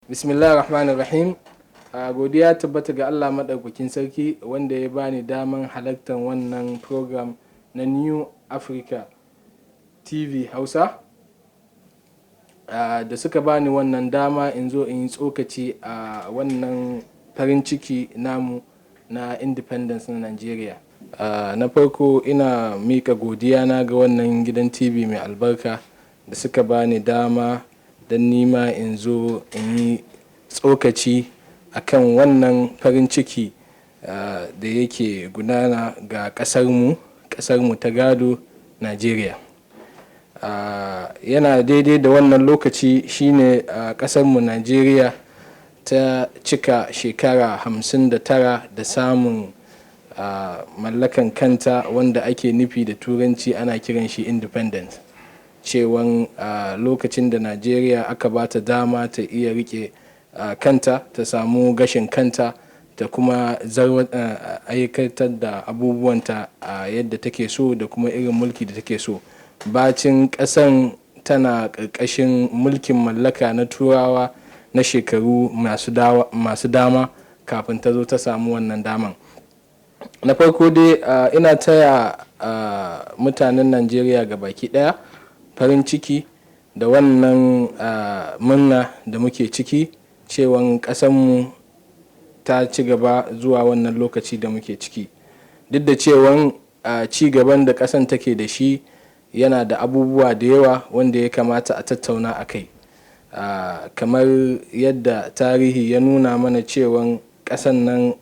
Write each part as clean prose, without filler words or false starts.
Bismillahirrahmanirrahim. Godiya tabbata ga Allah maɗaukakin sarki wanda ya bani daman halartar wannan program na New Africa TV Hausa. Da suka bani wannan dama in zo in yi tsokaci a wannan farin ciki namu na independence na Najeriya. Na farko ina mika godiya na ga wannan gidan TV mai albarka da suka bani dama don nima in zo in yi tsokaci akan wannan farin ciki da yake gudana ga ƙasarmu ta gado Najeriya. Yana daidai da wannan lokaci shine ƙasarmu Najeriya ta cika shekara 59 da samun mallakan kanta, wanda ake nufi da turanci ana kiran shi independence. Cewan lokacin da Najeriya aka ba ta dama ta iya rike kanta, ta samu gashin kanta, ta kuma aikatar da abubuwanta a yadda take so da kuma irin mulki da take so. Bacin ƙasan tana ƙarƙashin mulkin mallaka na turawa na shekaru masu dama kafin ta zo ta samu wannan daman. Na farko dai ina taya mutanen Najeriya ga baki ɗaya farin ciki da wannan murna da muke ciki, cewan ƙasanmu ta ci gaba zuwa wannan lokaci da muke ciki. Duk da cewan ci gaban da ƙasan take da shi yana da abubuwa da yawa wanda ya kamata a tattauna a kai. Kamar yadda tarihi ya nuna mana cewan ƙasan nan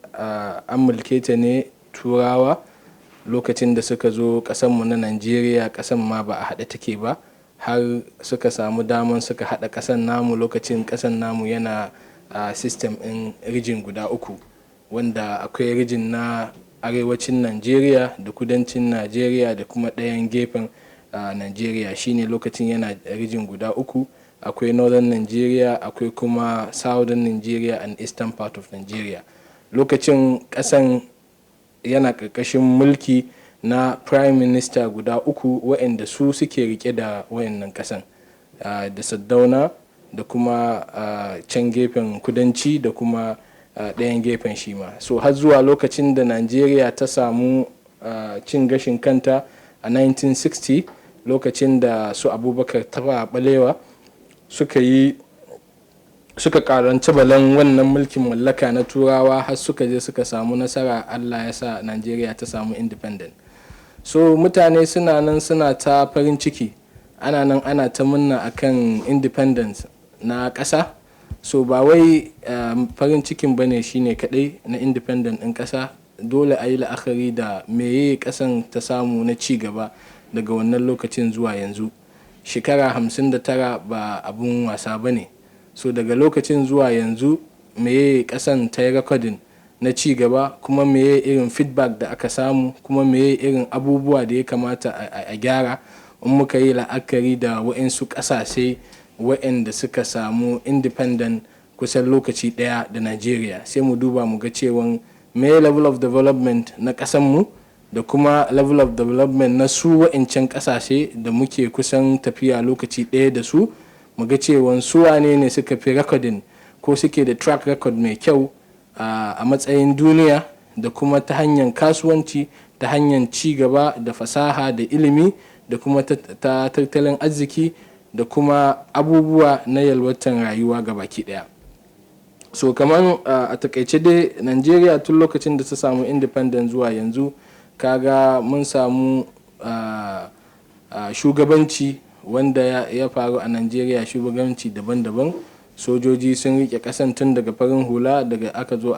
an mulke ta ne turawa lokacin da suka zo ƙasanmu na Najeriya. Ƙasan ma ba a haɗe take ba, har suka samu daman suka haɗa ƙasan namu lokacin ƙasan namu yana system ɗin rijin guda uku, wanda akwai rijin na arewacin Najeriya da kudancin Najeriya da kuma ɗayan gefen Najeriya. Shine lokacin yana rijin guda uku, akwai northern Nigeria, akwai kuma southern Nigeria and eastern part of Nigeria. Lokacin ƙasan yana ƙarƙashin mulki na prime minister guda uku waɗanda su suke rike da wayannan ƙasan, da Saddauna da kuma can gefen kudanci da kuma ɗayan gefen shima. So har zuwa lokacin da Najeriya ta samu cin gashin kanta a 1960, lokacin da su Abubakar Tafawa Balewa suka karanci balan wannan mulkin mallaka na turawa, har suka je suka samu nasara. Allah ya sa Najeriya ta samu independent. So mutane suna nan suna ta farin ciki, ana ta munna akan independence na ƙasa. So ba wai farin cikin bane shine kadai na independent ɗin ƙasa. Dole a yi la'akari da meye ƙasan ta samu na ci gaba daga wannan lokacin zuwa yanzu. Shekara 59 ba abun wasa bane. So daga lokacin zuwa yanzu meye ƙasan ta yi recording na ci gaba, kuma meye irin feedback da aka samu, kuma meye irin abubuwa da ya kamata a gyara. In muka yi la'akari da waɗansu ƙasashe waɗanda suka samu independent kusan lokaci ɗaya da Najeriya, sai mu duba mu ga cewan meye level of development na ƙasanmu da kuma level of development na su waɗancan ƙasashe da muke kusan tafiya lokaci ɗaya da su. Mu ga cewan su wane ne suka fi recording ko suke da track record mai kyau a matsayin duniya, da kuma ta hanyar kasuwanci, ta hanyar ci gaba da fasaha da ilimi, da kuma ta tattalin arziki, da kuma abubuwa na yalwatan rayuwa ga baki daya. So kamar a takaice dai, Najeriya tun lokacin da ta samu independent zuwa yanzu, kaga mun samu shugabanci wanda ya faru a Najeriya, shugabanci daban-daban. Sojoji sun rike kasan tun daga farin hula, daga aka zo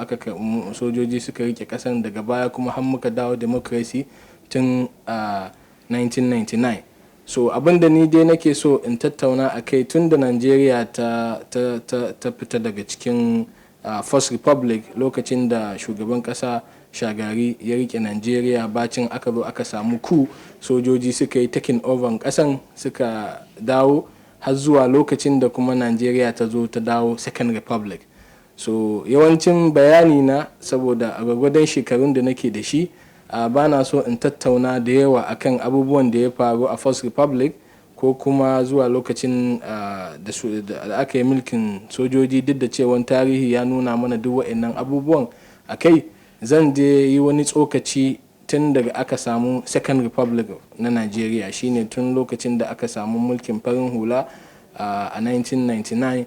sojoji suka rike kasan, daga baya kuma har muka dawo democracy tun 1999. So abinda ni dai nake so in tattauna a kai, tun da Najeriya ta fita daga cikin first republic, lokacin da shugaban kasa Shagari ya rike Najeriya, bacin aka zo aka samu sojoji suka yi taking over kasan, suka dawo har zuwa lokacin da kuma Najeriya ta zo ta dawo second republic. So yawancin bayani na, saboda a gwagwadon shekarun da nake da shi, ba na so in tattauna da yawa akan abubuwan da ya faru a first republic ko kuma zuwa lokacin da aka yi mulkin sojoji, duk da cewa tarihi ya nuna mana duk waɗannan abubuwan a kai. Zan je yi wani tsokaci tun daga aka samu second republic na Najeriya, shine tun lokacin da aka samu mulkin farin hula a 1999.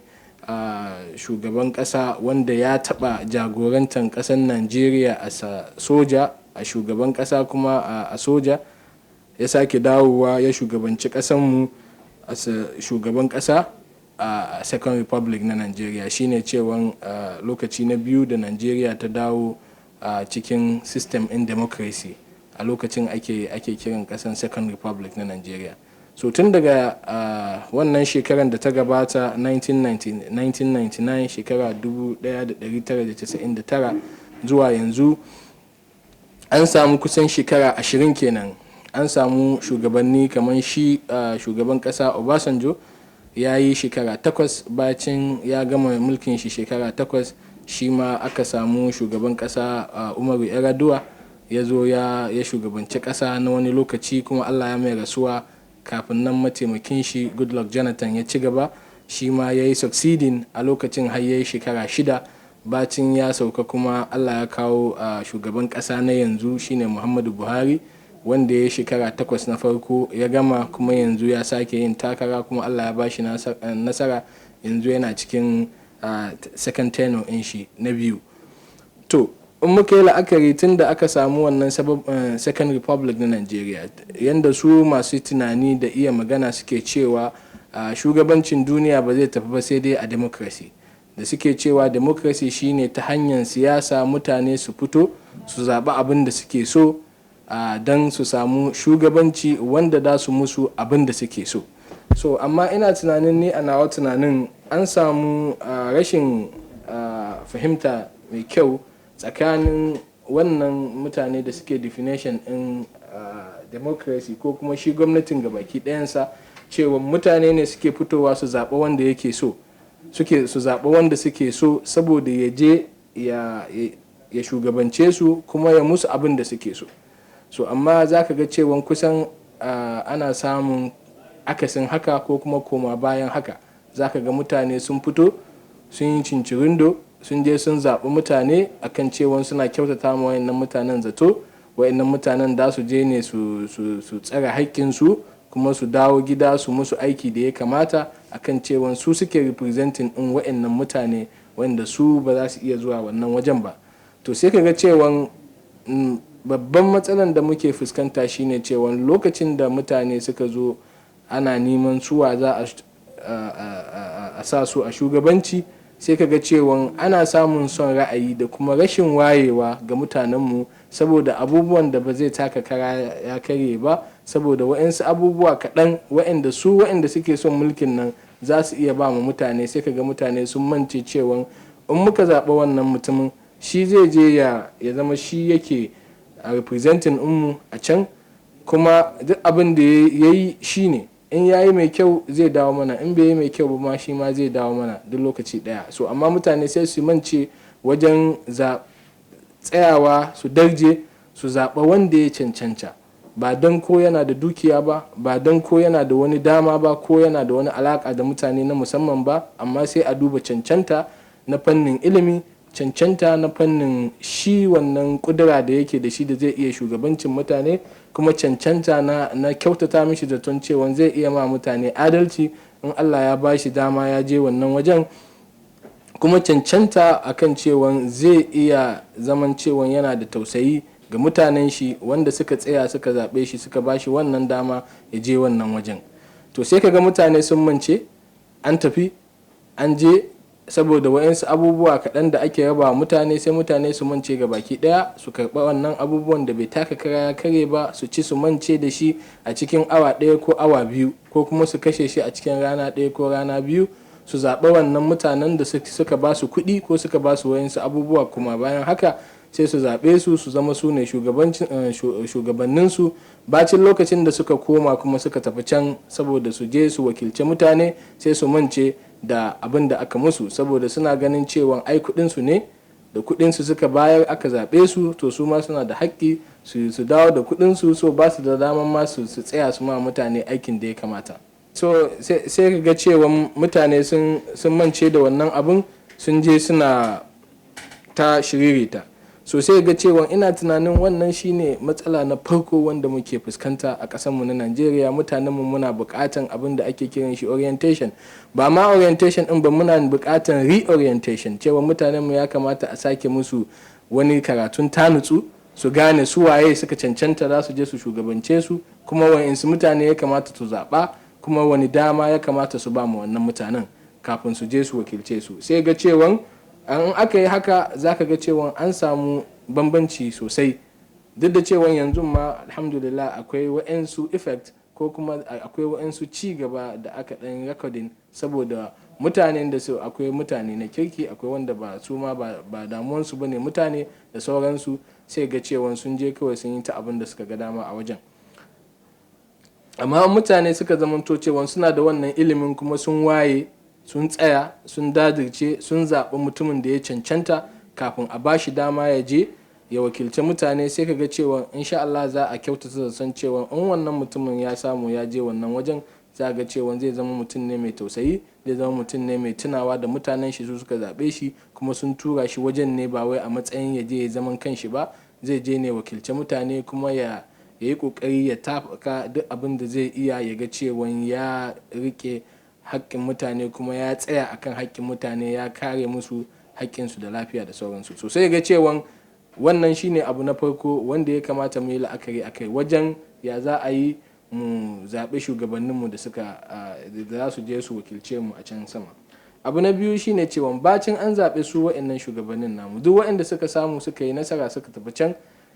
Shugaban kasa wanda ya taba jagorantar kasar Najeriya a soja, a shugaban kasa kuma a soja, ya sake dawowa ya shugabanci kasanmu a shugaban kasa a second republic na Najeriya. Shine cewan lokaci na biyu da Najeriya ta dawo a cikin system in democracy, a lokacin ake kiran kasan second republic na Najeriya. So tun daga wannan shekarar da ta gabata 1999, shekara 1999 zuwa yanzu, an samu kusan shekara 20 kenan. An samu shugabanni kamar shi shugaban kasa Obasanjo ya yi shekara 8, bacin ya gama mulkin shi shekara 8. Shi ma aka samu shugaban kasa Umaru Yar'adua ya zo ya shugabanci kasa na wani lokaci, kuma Allah ya mai rasuwa. Kafin nan mataimakin shi Goodluck Jonathan ya ci gaba, shi ma ya yi succeeding a lokacin har ya yi shekara 6. Bacin ya sauka kuma Allah ya kawo shugaban kasa na yanzu shine Muhammadu Buhari, wanda ya yi shekara 8 na farko ya gama, kuma yanzu ya sake yin takara kuma Allah ya bashi nasara. Yanzu yana cikin second tenure in shi na biyu. To in muka yi la'akari tun da aka samu wannan second republic na Najeriya, yanda su masu tunani da iya magana suke cewa shugabancin duniya ba zai tafi ba sai dai a democracy, da suke cewa democracy shine ta hanyar siyasa mutane su fito su zaɓi abin da suke so don su samu shugabanci wanda da su musu abin da suke so. So amma ina tunanin ni a nawa tunanin an samu rashin fahimta mai kyau tsakanin wannan mutane da suke definition in democracy ko kuma shi gwamnatin gabaki ɗayansa, cewa mutane ne suke fitowa su zaɓa wanda yake so, su zaɓa wanda suke so saboda ya je ya shugabance su kuma ya musu abin da suke so. So amma za ka ga cewa kusan ana samun akasin haka ko kuma koma bayan haka. Za ka ga mutane sun fito sun yi cincirindo, sun je sun zaɓi mutane akan cewa suna kyautata ma wayannan mutanen zato, wayannan mutanen da su je ne su tsare haƙƙinsu kuma su dawo gida su musu aiki da ya kamata, akan cewa su suke representing in wayannan mutane wanda su ba za su iya zuwa wannan wajen ba. To sai ka ga cewa babban matsalan da muke fuskanta shine cewa lokacin da mutane suka zo ana neman suwa za a sa su a shugabanci, sai ka ga cewa ana samun son ra'ayi da kuma rashin wayewa ga mutanenmu, saboda abubuwan da ba zai taka kara ya karye ba, saboda wa'yansu abubuwa kaɗan wa'yanda suke son mulkin nan za su iya ba mu mutane. Sai ka ga mutane sun mance cewa in muka zaɓa wannan mutumin, shi zai je ya zama shi yake representing mu a can, kuma duk abin da ya yi shi ne, in ya yi mai kyau zai dawo mana, in bai yi mai kyau ba ma shi ma zai dawo mana duk lokaci daya. So amma mutane sai su mance wajen tsayawa su darje su zaɓa wanda ya cancanta, ba don ko yana da dukiya ba don ko yana da wani dama ba, ko yana da wani alaka da mutane na musamman ba, amma sai a duba cancanta na fannin ilimi, cancanta na fannin shi wannan kudura da yake da shi da zai iya shugabancin mutane, kuma cancanta na kyautata mishi zaton cewa zai iya ma mutane adalci in Allah ya ba shi dama ya je wannan wajen, kuma cancanta akan cewa zai iya zaman cewa yana da tausayi ga mutanen shi wanda suka tsaya suka zaɓe shi suka ba shi wannan dama ya je wannan wajen. To sai kaga mutane sun mance, an tafi an je saboda wa'yansu abubuwa kaɗan da ake raba mutane, sai mutane su mance ga baki ɗaya su karɓa wannan abubuwan da bai taka kara ya kare ba, su ci su mance da shi a cikin awa 1 ko awa 2, ko kuma su kashe shi a cikin rana 1 ko rana 2, su zaɓa wannan mutanen da suka ba su kuɗi ko suka ba su wa'yansu abubuwa, kuma bayan haka sai su zaɓe su zama su ne shugabanninsu. Bacin lokacin da suka koma kuma suka tafi can saboda su je su wakilci mutane, sai su mance da abin da aka musu, saboda suna ganin cewa ai kudinsu ne, da kudinsu suka bayar aka zaɓe su, to su ma suna da haƙƙi su dawo da kudinsu, so ba su da daman ma su tsaya su ma mutane aikin da ya kamata. so sai ga cewa mutane sun mance da wannan abun, sun je suna ta shiririta. So sai ga cewa ina tunanin wannan shine matsala na farko wanda muke fuskanta a ƙasarmu na Najeriya. Mutanenmu muna buƙatan abin da ake kiran shi orientation, ba ma orientation din ba, muna buƙatan reorientation, cewa mutanenmu ya kamata a sake musu wani karatun tanutsu, su gane su waye suka cancanta za su je su shugabance su, kuma wa'insu mutane ya kamata su zaɓa, kuma wani dama ya kamata su ba mu wannan mutanen kafin su je su wakilce su. Sai ga cewa an aka yi haka za ka ga cewa an samu bambanci sosai, duk da cewa yanzu ma alhamdulillah akwai wa'insu effect ko kuma akwai wa'insu ci gaba da aka ɗan recording, saboda mutanen da su akwai mutane na kirki, akwai wanda ba su ma ba damuwansu ba ne mutane da sauransu, sai ga cewa sun je kawai sun yi ta abin da suka ga dama a wajen. Amma mutane suka zamanto cewa suna da wannan ilimin, kuma sun waye, sun tsaya, sun dadirce, sun zaɓi mutumin da ya cancanta kafin a bashi dama ya je ya wakilci mutane, sai ka ga cewa insha Allah za a kyautata da san cewa in wannan mutumin ya samu ya je wannan wajen, za ga cewa zai zama mutum ne mai tausayi, zai zama mutum ne mai tunawa da mutanen shi su suka zaɓe shi, kuma sun tura shi wajen ne ba wai a matsayin ya je ya zaman kanshi ba, zai je ne wakilci mutane, kuma ya yi kokari ya tafaka duk abin da zai iya ya ga cewa ya rike haƙƙin mutane, kuma ya tsaya akan haƙƙin mutane, ya kare musu haƙƙinsu da lafiya da sauransu. So sai ga cewa wannan shine abu na farko wanda ya kamata mu yi la'akari akai, wajen ya za a yi mu zaɓi shugabanninmu da za su je su wakilce mu a can sama. Abu na biyu shine cewa bacin an zaɓe su wa'annan shugabannin namu, duk wa'anda suka samu suka yi nasara suka tafi can,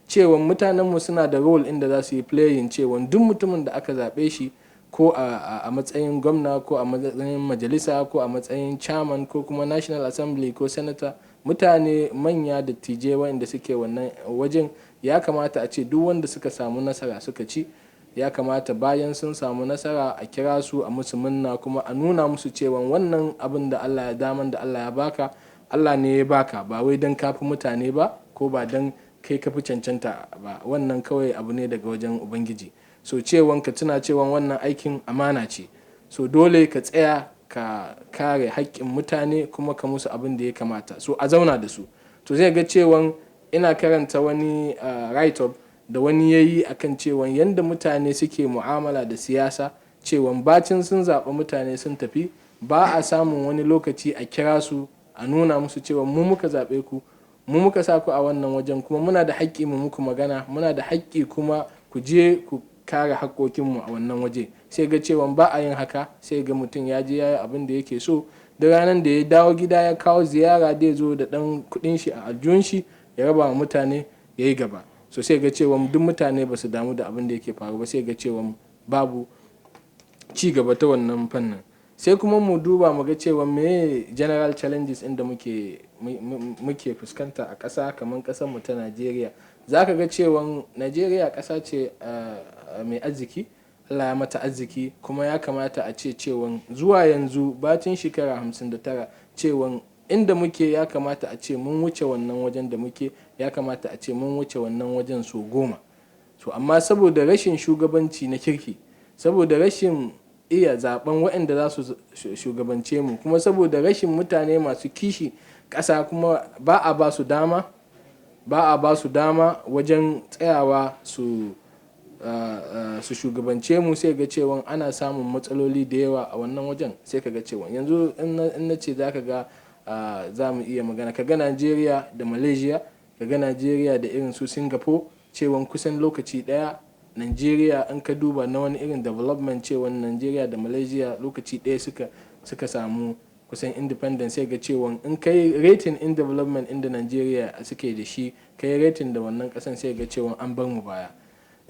cewa mutanenmu suna da role inda za su yi playing, cewa duk mutumin da aka zaɓe shi ko a matsayin gwamna, ko a matsayin majalisa, ko a matsayin chairman, ko kuma national assembly ko senator, mutane manya da tije wanda suke wannan wajen, ya kamata a ce duk wanda suka samu nasara suka ci, ya kamata bayan sun samu nasara a kira su a musu munna, kuma a nuna musu cewa wannan abin da Allah ya daman da Allah ya baka, Allah ne ya baka, ba wai don kafi mutane ba, ko ba don kai kafi cancanta ba, wannan kawai abu ne daga wajen ubangiji. So cewan ka tuna cewa wannan aikin amana ce, so dole ka tsaya ka kare haƙƙin mutane, kuma ka musu abin da ya kamata, so a zauna da su. To zai ga cewa ina karanta wani write up da wani ya yi akan cewa yadda mutane suke mu'amala da siyasa, cewa bacin sun zaɓi mutane sun tafi, ba a samun wani lokaci a kira su a nuna musu cewa mu muka zaɓe ku, mu muka sa ku a wannan wajen, kuma muna da haƙƙi mu muku magana, muna da haƙƙi kuma ku je ku kare haƙƙoƙinmu a wannan waje. Sai ga cewa ba a yin haka, sai ga mutum ya je ya yi abin da yake so, da ranar da ya dawo gida ya kawo ziyara, zai zo da ɗan kuɗin shi a aljihun shi ya raba wa mutane ya yi gaba. So sai ga cewa duk mutane ba su damu da abin da yake faru ba, sai ga cewa babu ci gaba ta wannan fannin. Sai kuma mu duba mu ga cewa me general challenges inda muke fuskanta a ƙasa kamar ƙasar mu ta Najeriya. Za ka ga cewa Najeriya ƙasa ce mai arziki, Allah ya mata arziki, kuma ya kamata a ce cewa zuwa yanzu bacin shekara 59 cewa inda muke ya kamata a ce mun wuce wannan wajen da muke, ya kamata a ce mun wuce wannan wajen so 10. So amma saboda rashin shugabanci na kirki, saboda rashin iya zaben waɗanda za su shugabance mu, kuma saboda rashin mutane masu kishi ƙasa, kuma ba a ba su dama wajen tsayawa su shugabance mu, sai ga cewa ana samun matsaloli da yawa a wannan wajen. Sai ka ga cewa yanzu in na ce za ka ga za mu iya magana, ka ga Najeriya da Malaysia, ka ga Najeriya da irin su Singapore, cewa kusan lokaci ɗaya Najeriya an ka duba na wani irin development, cewa Najeriya da Malaysia lokaci ɗaya suka samu kusan independence. Sai ga cewa in kai rating in development inda Najeriya suke da shi, kai rating da wannan ƙasan, sai ga cewa an bar mu baya.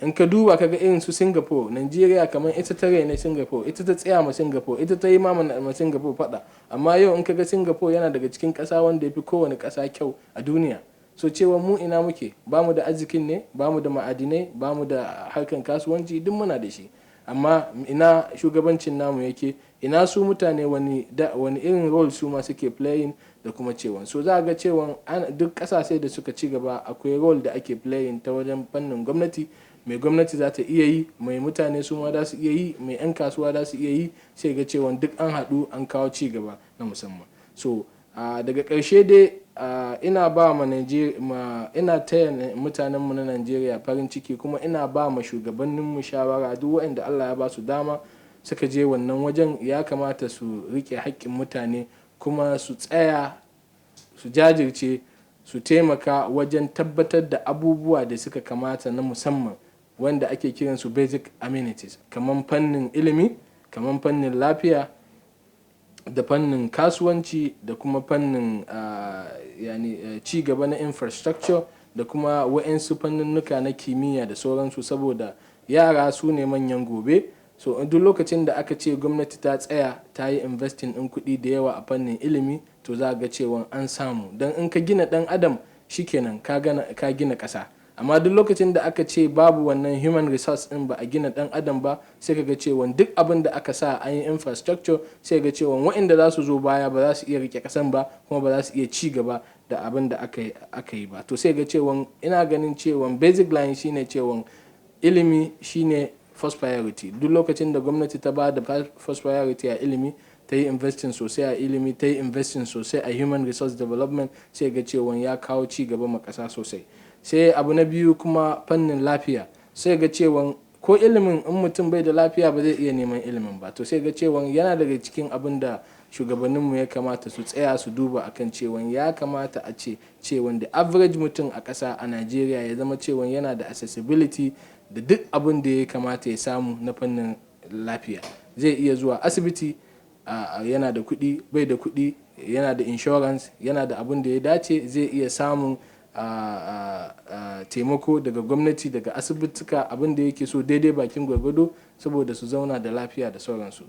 In ka duba ka ga irin su Singapore, Najeriya kamar ita ta raina Singapore, ita ta tsaya ma Singapore, ita ta yi ma Singapore faɗa, amma yau in ka ga Singapore yana daga cikin ƙasa wanda ya fi kowane ƙasa kyau a duniya. So cewa mu ina muke, ba mu da arzikin ne, ba mu da ma'adinai, ba mu da harkan kasuwanci, duk muna da shi, amma ina shugabancin namu yake, ina su mutane wani irin role su ma suke playing, da kuma cewa so za ga cewa duk ƙasashe da suka ci gaba akwai role da ake playing ta wajen fannin gwamnati, mai gwamnati za ta iya yi, mai mutane su ma za su iya yi, mai 'yan kasuwa za su iya yi, sai ga cewa duk an haɗu an kawo ci gaba na musamman. So daga ƙarshe dai ina taya mutanenmu na Najeriya farin ciki, kuma ina ba ma shugabanninmu shawara duk waɗanda Allah ya ba su dama suka je wannan wajen ya kamata su riƙe haƙƙin mutane kuma su tsaya su jajirce su taimaka wajen tabbatar da abubuwa da suka kamata na musamman wanda ake kiransu basic amenities, kamar fannin ilimi, kamar fannin lafiya, da fannin kasuwanci, da kuma fannin ci gaba na infrastructure, da kuma wa'insu fanninnuka na kimiyya da sauransu, saboda yara su ne manyan gobe. So duk lokacin da aka ce gwamnati ta tsaya ta yi investing ɗin kuɗi da yawa a fannin ilimi, to za ga cewa an samu, don in ka gina ɗan adam shikenan ka gina ƙasa. Amma duk lokacin da aka ce babu wannan human resource ɗin, ba a gina ɗan adam ba, sai ka ga cewa duk abin da aka sa an yi infrastructure, sai ga cewa waɗanda za su zo baya ba za su iya rike ƙasan ba, kuma ba za su iya ci gaba da abin da aka yi ba. To sai ga cewa ina ganin cewa basic line shine cewa ilimi shine first priority. Duk lokacin da gwamnati ta ba da first priority a ilimi, ta yi investing sosai a ilimi, ta yi investing sosai a human resource development, sai ga cewa ya kawo ci gaba ma ƙasa sosai. Sai abu na biyu kuma fannin lafiya, sai ga cewa ko ilimin in mutum bai da lafiya ba zai iya neman ilimin ba. To sai ga cewa yana daga cikin abin da shugabanninmu ya kamata su tsaya su duba akan cewa ya kamata a ce cewa da average mutum a ƙasa a Najeriya ya zama cewa yana da accessibility da duk abin da ya kamata ya samu na fannin lafiya. Zai iya zuwa asibiti, yana da kuɗi, bai da kuɗi, yana da insurance, yana da abin da ya dace, zai iya samun taimako daga gwamnati, daga asibituka, abin da yake so daidai bakin gwargwado, saboda su zauna da lafiya da sauransu.